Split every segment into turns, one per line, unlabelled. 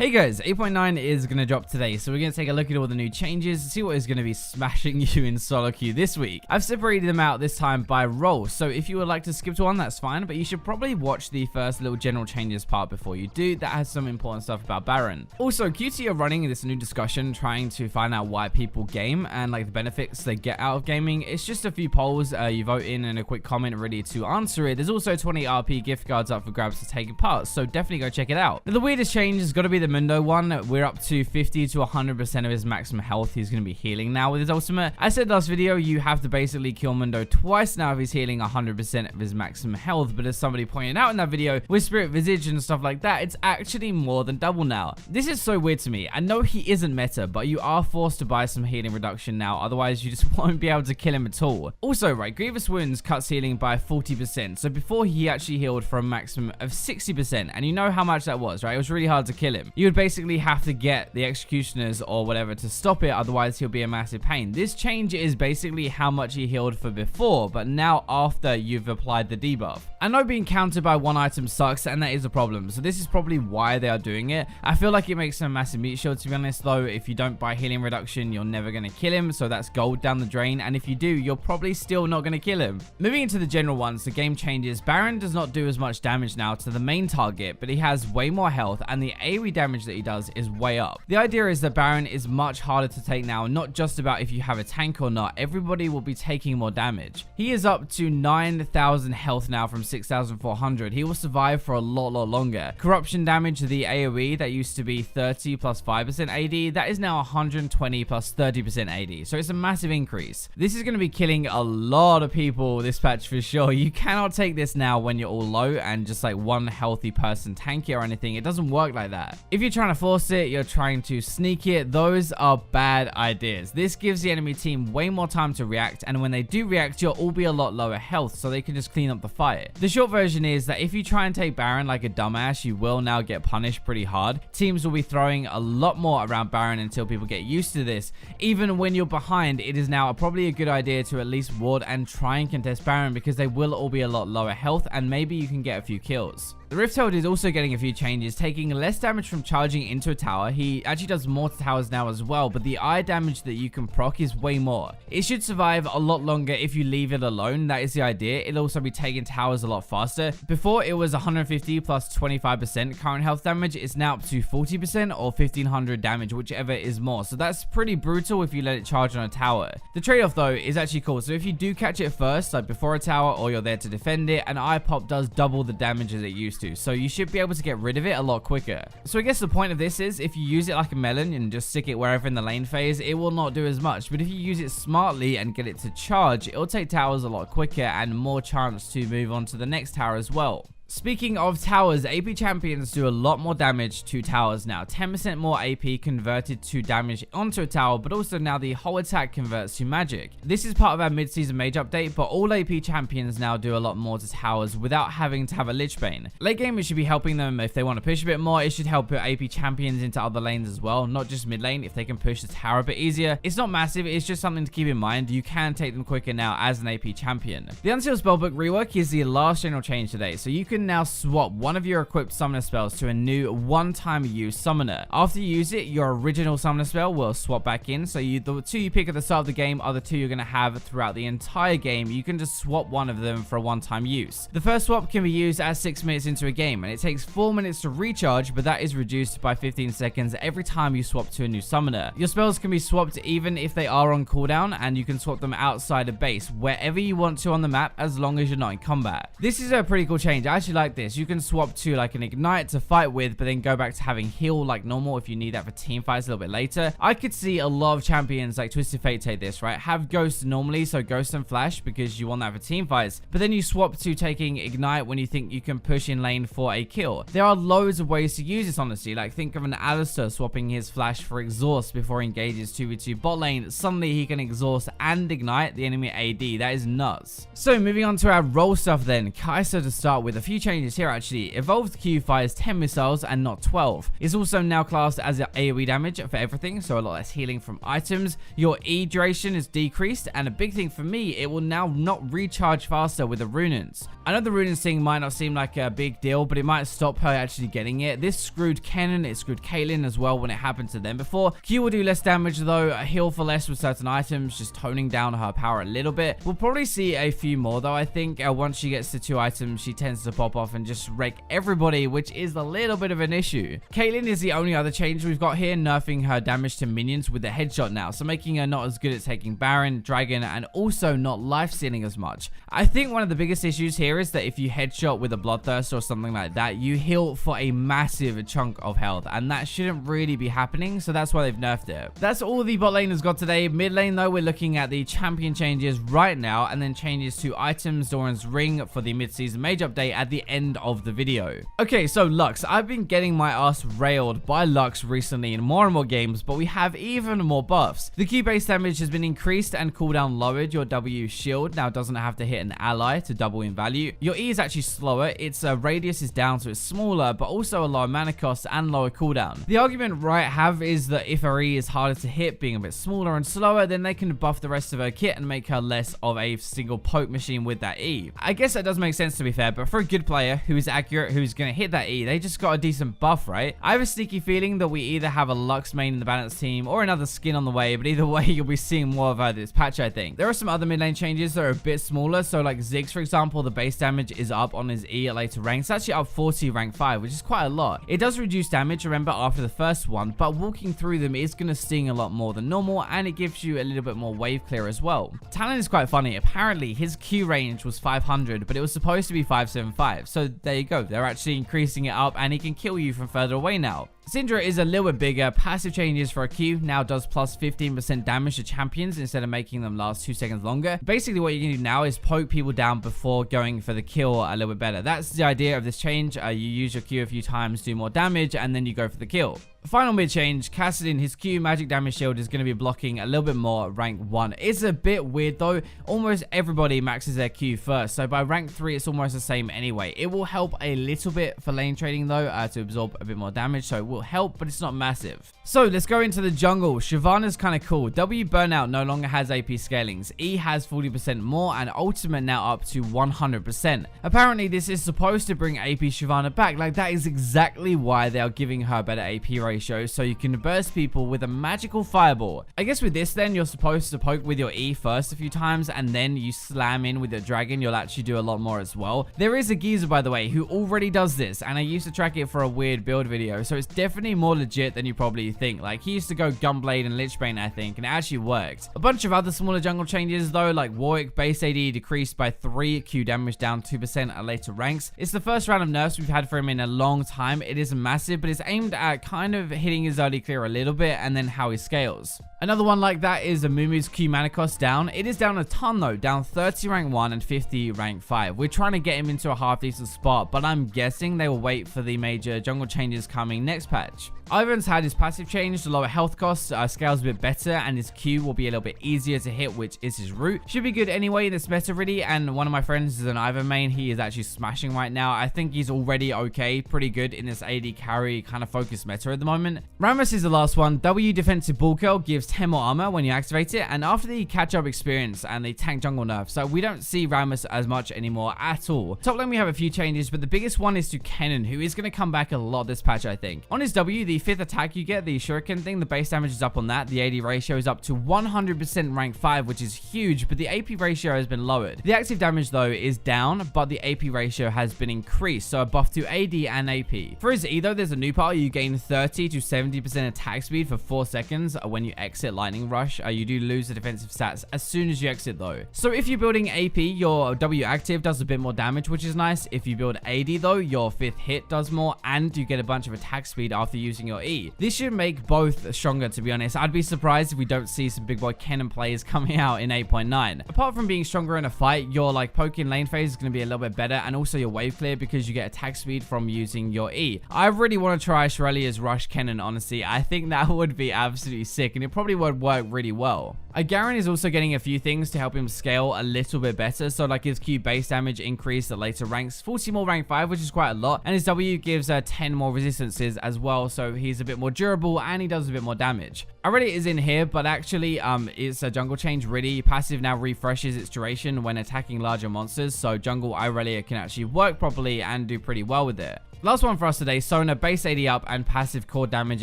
Hey guys, 8.9 is going to drop today, so we're going to take a look at all the new changes, see what is going to be smashing you in solo queue this week. I've separated them out this time by role, so if you would like to skip to one, that's fine, but you should probably watch the first little general changes part before you do. That has some important stuff about Baron. Also, QT are running this new discussion trying to find out why people game and like the benefits they get out of gaming. It's just a few polls, you vote in and a quick comment ready to answer it. There's also 20 RP gift cards up for grabs to take part, so definitely go check it out. Now, the weirdest change has got to be the Mundo one. We're up to 50 to 100% of his maximum health. He's going to be healing now with his ultimate. I said last video, you have to basically kill Mundo twice now if he's healing 100% of his maximum health, but as somebody pointed out in that video, with Spirit Visage and stuff like that, it's actually more than double now. This is so weird to me. I know he isn't meta, but you are forced to buy some healing reduction now, otherwise you just won't be able to kill him at all. Also, right, Grievous Wounds cuts healing by 40%, so before he actually healed for a maximum of 60%, and you know how much that was, right? It was really hard to kill him. You would basically have to get the executioners or whatever to stop it, otherwise he'll be a massive pain. This change is basically how much he healed for before, but now after you've applied the debuff. I know being countered by one item sucks, and that is a problem, so this is probably why they are doing it. I feel like it makes him a massive meat shield, to be honest, though. If you don't buy healing reduction, you're never going to kill him, so that's gold down the drain, and if you do, you're probably still not going to kill him. Moving into the general ones, the game changes. Baron does not do as much damage now to the main target, but he has way more health, and the AoE damage that he does is way up. The idea is that Baron is much harder to take now, not just about if you have a tank or not. Everybody will be taking more damage. He is up to 9,000 health now from 6,400. He will survive for a lot longer. Corruption damage, the AoE that used to be 30 plus 5% AD, that is now 120 plus 30% AD, so it's a massive increase. This is going to be killing a lot of people this patch for sure. You cannot take this now when you're all low and just like one healthy person tank it or anything. It doesn't work like that. If you're trying to force it, you're trying to sneak it, those are bad ideas. This gives the enemy team way more time to react, and when they do react, you'll all be a lot lower health, so they can just clean up the fight. The short version is that if you try and take Baron like a dumbass, you will now get punished pretty hard. Teams will be throwing a lot more around Baron until people get used to this. Even when you're behind, it is now probably a good idea to at least ward and try and contest Baron, because they will all be a lot lower health, and maybe you can get a few kills. The Rifthold is also getting a few changes, taking less damage from charging into a tower. He actually does more to towers now as well, but the eye damage that you can proc is way more. It should survive a lot longer if you leave it alone. That is the idea. It'll also be taking towers a lot faster. Before, it was 150 plus 25% current health damage. It's now up to 40% or 1500 damage, whichever is more. So that's pretty brutal if you let it charge on a tower. The trade-off, though, is actually cool. So if you do catch it first, like before a tower, or you're there to defend it, an eye pop does double the damage as it used to, so you should be able to get rid of it a lot quicker. So I guess the point of this is, if you use it like a melon and just stick it wherever in the lane phase, it will not do as much, but if you use it smartly and get it to charge, it'll take towers a lot quicker and more chance to move on to the next tower as well. Speaking of towers, AP champions do a lot more damage to towers now. 10% more AP converted to damage onto a tower, but also now the whole attack converts to magic. This is part of our mid-season Mage update, but all AP champions now do a lot more to towers without having to have a Lich Bane. Late game, it should be helping them if they want to push a bit more. It should help your AP champions into other lanes as well, not just mid lane, if they can push the tower a bit easier. It's not massive, it's just something to keep in mind. You can take them quicker now as an AP champion. The Unsealed Spellbook rework is the last general change today, so you can now swap one of your equipped summoner spells to a new one-time use summoner. After you use it, your original summoner spell will swap back in, so the two you pick at the start of the game are the two you're going to have throughout the entire game. You can just swap one of them for a one-time use. The first swap can be used at 6 minutes into a game, and it takes 4 minutes to recharge, but that is reduced by 15 seconds every time you swap to a new summoner. Your spells can be swapped even if they are on cooldown, and you can swap them outside of base, wherever you want to on the map, as long as you're not in combat. This is a pretty cool change. I actually like this. You can swap to like an ignite to fight with, but then go back to having heal like normal if you need that for team fights a little bit later. I could see a lot of champions like Twisted Fate take this, right? Have ghost normally, so ghost and flash, because you want that for team fights, but then you swap to taking ignite when you think you can push in lane for a kill. There are loads of ways to use this, honestly. Like think of an Alistar swapping his flash for exhaust before he engages 2v2 bot lane. Suddenly he can exhaust and ignite the enemy AD. That is nuts. So moving on to our role stuff then. Kai'Sa to start with. A few few changes here actually. Evolved Q fires 10 missiles and not 12. It's also now classed as AoE damage for everything, so a lot less healing from items. Your E duration is decreased, and a big thing for me, it will now not recharge faster with the Runins. I know the Runins thing might not seem like a big deal, but it might stop her actually getting it. This screwed Kennen, it screwed Caitlyn as well when it happened to them before. Q will do less damage though, heal for less with certain items, just toning down her power a little bit. We'll probably see a few more though, I think. Once she gets to 2 items, she tends to pop off and just wreck everybody, which is a little bit of an issue. Caitlyn is the only other change we've got here, nerfing her damage to minions with the headshot now, so making her not as good at taking Baron, Dragon, and also not life stealing as much. I think one of the biggest issues here is that if you headshot with a Bloodthirst or something like that, you heal for a massive chunk of health, and that shouldn't really be happening, so that's why they've nerfed it. That's all the bot lane has got today. Mid lane though, we're looking at the champion changes right now, and then changes to items, Doran's ring for the mid-season Mage update at the end of the video. Okay, so Lux. I've been getting my ass railed by Lux recently in more and more games, but we have even more buffs. The Q base damage has been increased and cooldown lowered. Your W shield now doesn't have to hit an ally to double in value. Your E is actually slower. Its radius is down, so it's smaller, but also a lower mana cost and lower cooldown. The argument Riot have is that if her E is harder to hit, being a bit smaller and slower, then they can buff the rest of her kit and make her less of a single poke machine with that E. I guess that does make sense to be fair, but for a good player who is accurate, who's going to hit that E, they just got a decent buff, right? I have a sneaky feeling that we either have a Lux main in the balance team or another skin on the way, but either way, you'll be seeing more of her this patch, I think. There are some other mid lane changes that are a bit smaller, so like Ziggs, for example, the base damage is up on his E at later ranks. It's actually up 40 rank 5, which is quite a lot. It does reduce damage, remember, after the first one, but walking through them is going to sting a lot more than normal, and it gives you a little bit more wave clear as well. Talon is quite funny. Apparently, his Q range was 500, but it was supposed to be 575, so there you go. They're actually increasing it up, and he can kill you from further away now. Syndra is a little bit bigger. Passive changes for a Q now does plus 15% damage to champions instead of making them last 2 seconds longer. Basically, what you can do now is poke people down before going for the kill a little bit better. That's the idea of this change. You use your Q a few times, do more damage, and then you go for the kill. Final mid change, Kassadin, his Q magic damage shield is going to be blocking a little bit more rank 1. It's a bit weird though. Almost everybody maxes their Q first, so by rank 3 it's almost the same anyway. It will help a little bit for lane trading though, to absorb a bit more damage, so it will help, but it's not massive. So let's go into the jungle. Shyvana's kind of cool. W burnout no longer has AP scalings. E has 40% more, and ultimate now up to 100%. Apparently this is supposed to bring AP Shyvana back. Like, that is exactly why they are giving her better AP ratio, so you can burst people with a magical fireball. I guess with this then, you're supposed to poke with your E first a few times, and then you slam in with your dragon. You'll actually do a lot more as well. There is a geezer, by the way, who already does this, and I used to track it for a weird build video, so it's definitely more legit than you probably think. Like, he used to go Gunblade and Lichbane, I think, and it actually worked. A bunch of other smaller jungle changes though, like Warwick base AD decreased by 3, Q damage down 2% at later ranks. It's the first round of nerfs we've had for him in a long time. It is massive, but it's aimed at kind of hitting his early clear a little bit and then how he scales. Another one like that is Amumu's Q mana cost down. It is down a ton though, down 30 rank 1 and 50 rank 5. We're trying to get him into a half decent spot, but I'm guessing they will wait for the major jungle changes coming next patch. Ivan's had his passive changed, lower health costs, scales a bit better, and his Q will be a little bit easier to hit, which is his root. Should be good anyway in this meta really, and one of my friends is an Ivan main. He is actually smashing right now. I think he's already okay, pretty good in this AD carry kind of focus meta at the moment. Rammus is the last one. W defensive bull curl gives 10 more armor when you activate it, and after the catch-up experience and the tank jungle nerf, so we don't see Rammus as much anymore at all. Top lane we have a few changes, but the biggest one is to Kennen, who is going to come back a lot this patch, I think. On his W, the 5th attack you get, the shuriken thing, the base damage is up on that. The AD ratio is up to 100% rank 5, which is huge, but the AP ratio has been lowered. The active damage though is down, but the AP ratio has been increased, so a buff to AD and AP. For his E though, there's a new part. You gain 30 to 70% attack speed for 4 seconds when you exit Lightning Rush. You do lose the defensive stats as soon as you exit though. So if you're building AP, your W active does a bit more damage, which is nice. If you build AD though, your 5th hit does more, and you get a bunch of attack speed after using your E. This should make both stronger, to be honest. I'd be surprised if we don't see some big boy Kennen players coming out in 8.9. Apart from being stronger in a fight, your like poking lane phase is going to be a little bit better, and also your wave clear because you get attack speed from using your E. I really want to try Shirelia's Rush Kennen, honestly. I think that would be absolutely sick, and it probably would work really well. Garen is also getting a few things to help him scale a little bit better. So like his Q base damage increased at later ranks, 40 more rank 5, which is quite a lot. And his W gives 10 more resistances as well. So he's a bit more durable and he does a bit more damage. Already is in here, but actually it's a jungle change really. Passive now refreshes its duration when attacking larger monsters. So jungle Irelia can actually work properly and do pretty well with it. Last one for us today, Sona base AD up and passive core damage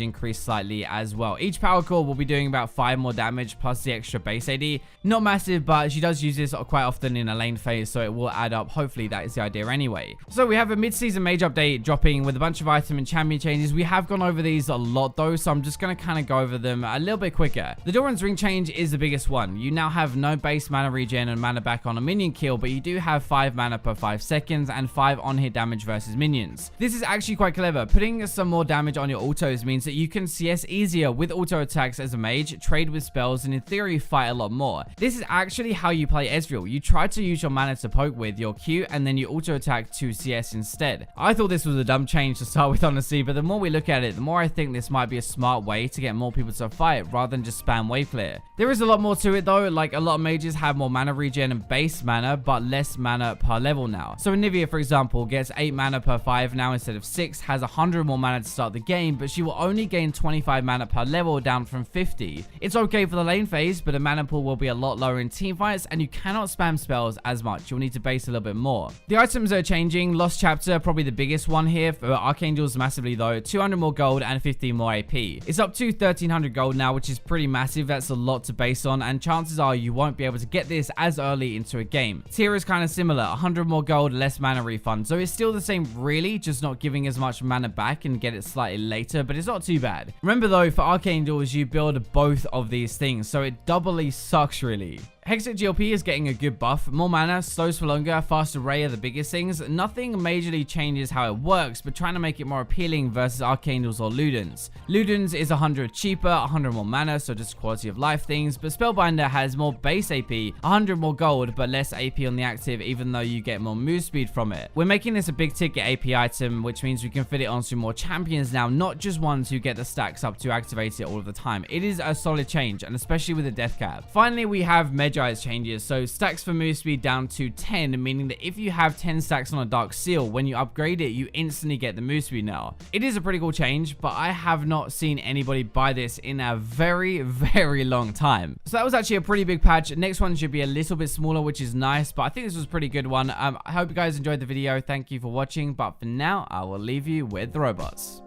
increased slightly as well. Each power core will be doing about 5 more damage plus the extra base AD. Not massive, but she does use this quite often in a lane phase, so it will add up. Hopefully that is the idea anyway. So we have a mid-season Mage update dropping with a bunch of item and champion changes. We have gone over these a lot though, so I'm just going to kind of go over them a little bit quicker. The Doran's ring change is the biggest one. You now have no base mana regen and mana back on a minion kill, but you do have 5 mana per 5 seconds and 5 on-hit damage versus minions. This is actually quite clever. Putting some more damage on your autos means that you can CS easier with auto attacks as a mage, trade with spells, and in theory fight a lot more. This is actually how you play Ezreal. You try to use your mana to poke with your Q and then you auto attack to CS instead. I thought this was a dumb change to start with, honestly, but the more we look at it, the more I think this might be a smart way to get more people to fight rather than just spam wave clear. There is a lot more to it though. Like a lot of mages have more mana regen and base mana, but less mana per level now. So Nivea, for example, gets 8 mana per 5 now instead of 6, has 100 more mana to start the game, but she will only gain 25 mana per level, down from 50. It's okay for the lane phase, but the mana pool will be a lot lower in team fights, and you cannot spam spells as much. You'll need to base a little bit more. The items are changing. Lost Chapter, probably the biggest one here. For Archangels, massively though. 200 more gold and 15 more AP. It's up to 1300 gold now, which is pretty massive. That's a lot to base on, and chances are you won't be able to get this as early into a game. Tier is kind of similar. 100 more gold, less mana refund. So it's still the same really, just not giving as much mana back and get it slightly later, but it's not too bad. Remember though, for Archangels, you build both of these things, so it doubly sucks really. Hextech GLP is getting a good buff. More mana, slows for longer, faster ray are the biggest things. Nothing majorly changes how it works, but trying to make it more appealing versus Archangels or Ludens. Ludens is 100 cheaper, 100 more mana, so just quality of life things, but Spellbinder has more base AP, 100 more gold, but less AP on the active, even though you get more move speed from it. We're making this a big ticket AP item, which means we can fit it onto more champions now, not just ones who get the stacks up to activate it all of the time. It is a solid change, and especially with the death cap. Finally, we have Mage changes. So stacks for move speed down to 10, meaning that if you have 10 stacks on a Dark Seal, when you upgrade it, you instantly get the move speed now. It is a pretty cool change, but I have not seen anybody buy this in a very, very long time. So that was actually a pretty big patch. Next one should be a little bit smaller, which is nice, but I think this was a pretty good one. I hope you guys enjoyed the video. Thank you for watching, but for now, I will leave you with the robots.